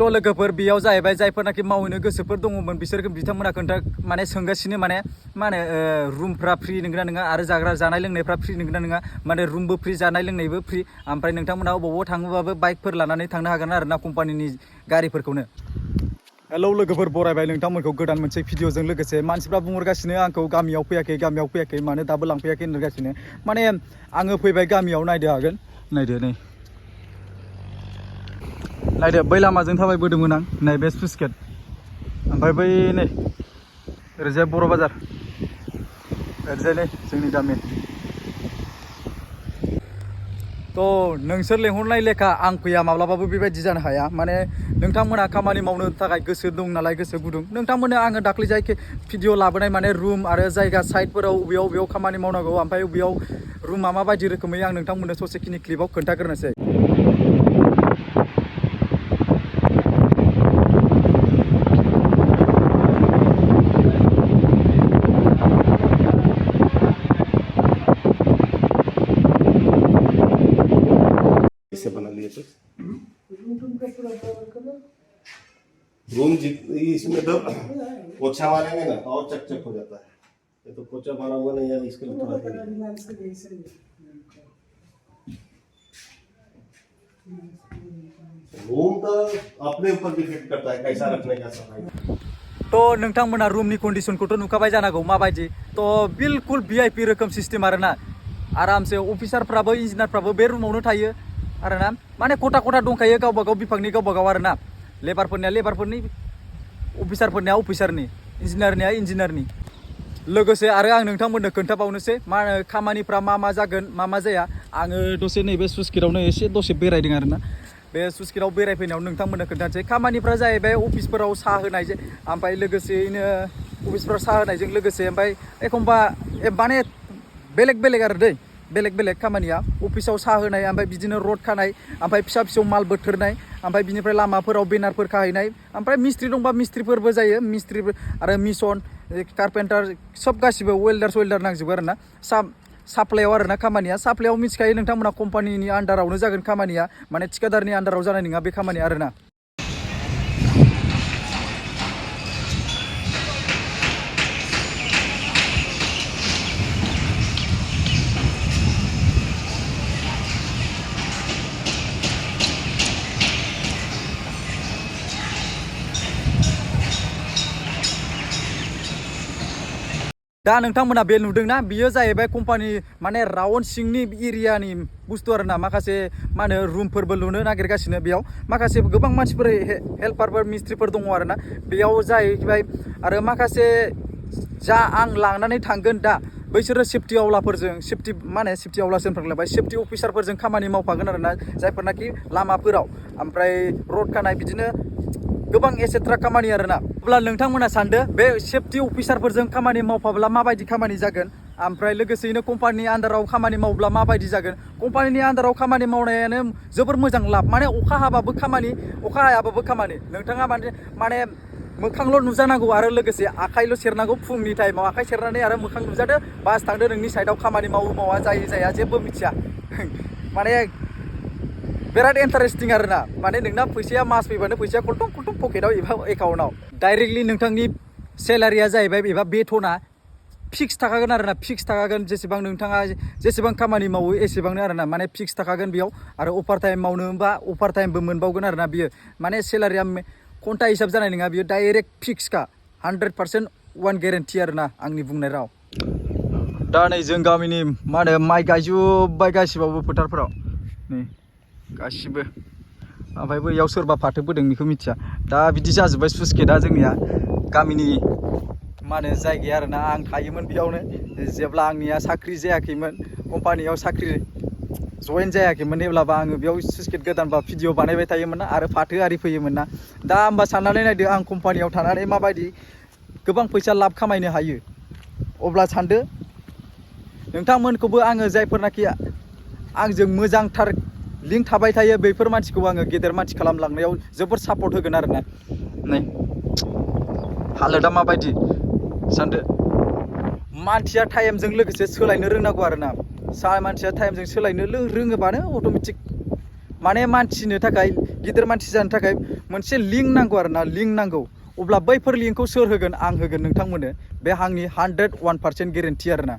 तो लोगोफोर बेयाव जाहैबाय जायफोरनाखि मावहैनो गोसोफोर दङमोन बिसोर बिथांमोना माने सोंगासिनो माने मा होनो रुमफ्रा फ्रि नंगौना नङा आरो जानाय लोंनायफ्रा फ्रि नंगौना नङा माने रुमबो फ्रि जानाय लोंनायबो फ्रि ओमफ्राय नोंथांमोना अबावबा थाङोबाबो बाइकफोर लानानै थांनो हागोन आरो ना कम्पानिनि गारिफोरखौनो। हेलौ लोगोफोर बरायबाय नोंथांमोनखौ गोदान मोनसे भिडिअजों लोगोसे मानसिफ्रा बुंहरगासिनो आंखौ गामियाव फैयाखै मानो दाबो लांफैयाखै होनगासिनो माने आङो फैबाय गामियाव नायदो हागोन नायदो नायदो बै लामाजों थाबायबोदोंमोन आं नै बे स्लुइस गेट ओमफ्राय बै नै ओरैजाय बर' बाजार ओरैजाय नै जोंनि गामि तो नोंसोर लेंहरनाय लेखा आं फैया माब्लाबाबो बेबायदि जानो हाया माने नोंथांमोना खामानि मावनो थाखाय गोसो दं नालाय गोसो गुदुं नोंथांमोननो आङो दाख्लै जायखि भिडिअ लाबोनाय माने रुम आरो जायगा साइडफोराव बबेयाव खामानि मावनांगौ ओमफ्राय बबेयाव रुमा माबायदि रोखोमै आं नोंथांमोननो ससेखिनि क्लिपाव खोन्थाग्रोनोसै। से बना लिए तो रूम इसमें तो पोछा मारेंगे ना और चकचक हो जाता है ये तो पोछा मारा हुआ नहीं है इसके लिए थोड़ा रूम तो अपने ऊपर डिपेंड करता है कैसा रखने का सफाई। तो नोंथांमोना रूमनि कन्डिशनखौथ' नुखाबाय जानांगौ माबायदि तो बिल्कुल वीआईपी रोखोम सिस्टेम आरोना आरामसे अफिसारफ्राबो इन्जिनियारफ्राबो बे रुमावनो थायो आरोना माने खथा दंखायो गावबा गाव बिफांनि गावबा गाव आरोना लेबारफोरनिया लेबारफोरनि अफिसारफोरनिया अफिसारनि इन्जिनियारनिया इन्जिनियारनि लोगोसे आरो आं नोंथांमोननो खोन्थाबावनोसै मा खामानिफ्रा मा जागोन मा जाया आङो दसे नैबे स्लुइस गेटआवनो दसे बेरायदों आरोना बे स्लुइस गेटआव बेरायफैनायाव नोंथांमोननो खोन्थानोसै खामानिफ्रा जाहैबाय अफिसफोराव साहा होनाय ओमफ्राय लोगोसेयैनो अफिसफोराव साहा होनायजों लोगोसे ओमफ्राय एखमबा माने बेलेग आरो दै बेलेग खामानिया अफिसाव साहा होनाय ओमफ्राय बिदिनो रड खानाय ओमफ्राय फिसा माल बोथोरनाय ओमफ्राय बिनिफ्राय लामाफोराव बेनारफोर खाहैनाय ओमफ्राय मिस्ट्रि दंबा मिस्ट्रिफोरबो जायो मिस्ट्रि आरो मिसन कारपेन्टार सब गासिबो वेल्डार नांजोबो आरोना साप्लायाव आरोना खामानिया साप्लायाव मिथिखायो नोंथांमोना कम्पानिनि आन्डारावनो जागोन खामानिया माने थिकादारनि आन्डाराव जानाय नङा बे खामानिया आरोना। दा नोंथांमोना बे नुदोंना बियो जाहैबाय कम्पानि माने राउन्ड सिंनि एरियानि बुस्थु आरोना माखासे मा होनो रुमफोरबो लुनो नागिरगासिनो बेयाव माखासे गोबां मानसिफोर हेल्पारफोर मिस्ट्रिफोर दङ आरोना बेयाव जाहैबाय आरो माखासे जा आं लांनानै थांगोन दा बैसोरो सेफ्टि आवलाफोरजों सेफ्टि आवलासो होनफ्लांलायबाय सेफ्टि अफिसारफोरजों खामानि मावफागोन आरोना जायफोरनाखि लामाफोराव ओमफ्राय रड खानाय बिदिनो गोबां एसेट्रा खामानि आरोना अब्ला नोंथांमोना सानदो बे सेफ्टि अफिसारफोरजों खामानि मावफाब्ला माबायदि खामानि जागोन ओमफ्राय लोगोसेयैनो कम्पानिनि आन्डाराव खामानि मावब्ला माबायदि जागोन कम्पानिनि आन्डाराव खामानि मावनायानो जोबोर मोजां लाब माने अखा हाबाबो खामानि अखा हायाबाबो खामानि नोंथाङा माने मोखांल' नुजानांगौ आरो लोगोसे आखाइल' सेरनांगौ फुंनि टाइमाव आखाइ सेरनानै आरो मोखां नुजादो बास थांदो नोंनि साइडआव खामानि मावा जाया जेबो मिथिया माने बिराद इन्टारेस्टिं आरोना माने नोंना फैसाया मास फैबानो फैसाया खलथं पकेटाव एबा एकाउन्टआव डाइरेक्टलि नोंथांनि सेलारिया जाहैबाय एबा बेथना फिक्स थाखागोन आरोना फिक्स थाखागोन जेसेबां नोंथाङा जेसेबां खामानि मावो एसेबांनो आरोना माने फिक्स थाखागोन बेयाव आरो अभार टाइम मावनोबा अभार टाइमबो मोनबावगोन आरोना बियो माने सेलारिया घन्टा हिसाब जानाय नङा बियो डाइरेक्ट फिक्सखा 100% वान गेरेन्टि आरोना आंनि बुंनाय राव। दा नै जों गामिनि मा होनो माइ गायजोब्बाय गासिबावबो फोथारफोराव नै गासिबो ओमफ्राय बैयाव सोरबा फाथो बोदों बेखौ मिथिया दा बिदि जाजोब्बाय स्लुइस गेटआ जोंनिया गामिनि मा होनो जायगाया आरोना आं थायोमोन बेयावनो जेब्ला आंनिया साख्रि जायाखैमोन कम्पानियाव साख्रि जयेन जायाखैमोन अब्लाबो आङो बेयाव स्लुइस गेट गोदानबा भिडिअ बानायबाय थायोमोन ना आरो फाथो आरि फैयोमोन ना दा होमबा साननानै नायदो आं कम्पानियाव थानानै माबायदि गोबां फैसा लाब खामायनो हायो अब्ला सानदो नोंथांमोनखौबो आङो जायफोरनाखि आंजों मोजांथार लिंक थाबाय थायो बेफोर मानसिखौ आङो गेदेर मानसि खालामलांनायाव जोबोर सापर्ट होगोन आरोना नै हालोदा माबायदि सानदो मानसिया टाइमजों लोगोसे सोलायनो रोंनांगौ आरोना मानसिया टाइमजों सोलायनो रोङोबानो अट'मेटिक माने मानसिनो थाखाय गिदिर मानसि जानो थाखाय मोनसे लिंक नांगौ आरोना लिंक नांगौ अब्ला बैफोर लिंकखौ सोर होगोन आं होगोन नोंथांमोननो बे आंनि 101% गेरेन्टि आरोना